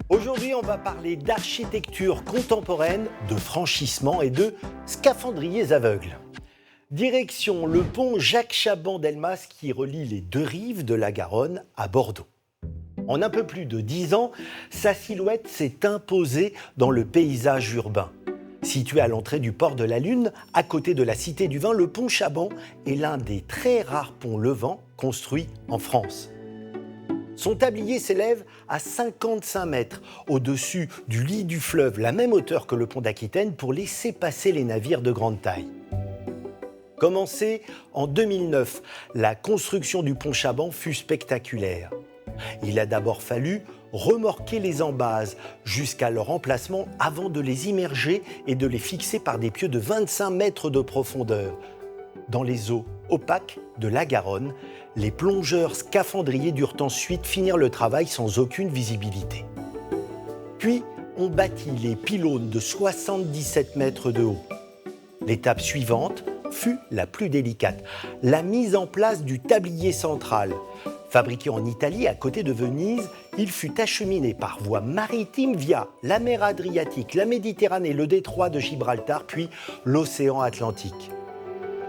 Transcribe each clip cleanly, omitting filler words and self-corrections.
Aujourd'hui, on va parler d'architecture contemporaine, de franchissement et de scaphandriers aveugles. Direction le pont Jacques-Chaban-Delmas qui relie les deux rives de la Garonne à Bordeaux. En un peu plus de 10 ans, sa silhouette s'est imposée dans le paysage urbain. Situé à l'entrée du port de la Lune, à côté de la Cité du Vin, le pont Chaban est l'un des très rares ponts levants construits en France. Son tablier s'élève à 55 mètres au-dessus du lit du fleuve, la même hauteur que le pont d'Aquitaine pour laisser passer les navires de grande taille. Commencée en 2009, la construction du pont Chaban fut spectaculaire. Il a d'abord fallu remorquer les embases jusqu'à leur emplacement avant de les immerger et de les fixer par des pieux de 25 mètres de profondeur. Dans les eaux opaques de la Garonne, les plongeurs scaphandriers durent ensuite finir le travail sans aucune visibilité. Puis, on bâtit les pylônes de 77 mètres de haut. L'étape suivante fut la plus délicate, la mise en place du tablier central. Fabriqué en Italie, à côté de Venise, il fut acheminé par voie maritime via la mer Adriatique, la Méditerranée, le détroit de Gibraltar, puis l'océan Atlantique.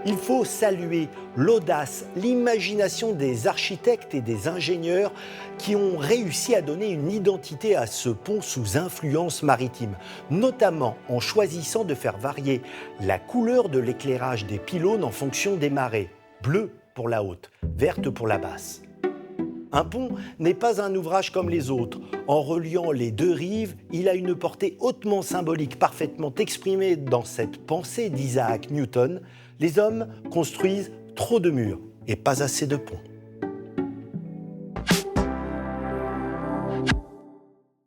Il faut saluer l'audace, l'imagination des architectes et des ingénieurs qui ont réussi à donner une identité à ce pont sous influence maritime, notamment en choisissant de faire varier la couleur de l'éclairage des pylônes en fonction des marées, bleue pour la haute, verte pour la basse. Un pont n'est pas un ouvrage comme les autres. En reliant les deux rives, il a une portée hautement symbolique, parfaitement exprimée dans cette pensée d'Isaac Newton. Les hommes construisent trop de murs et pas assez de ponts.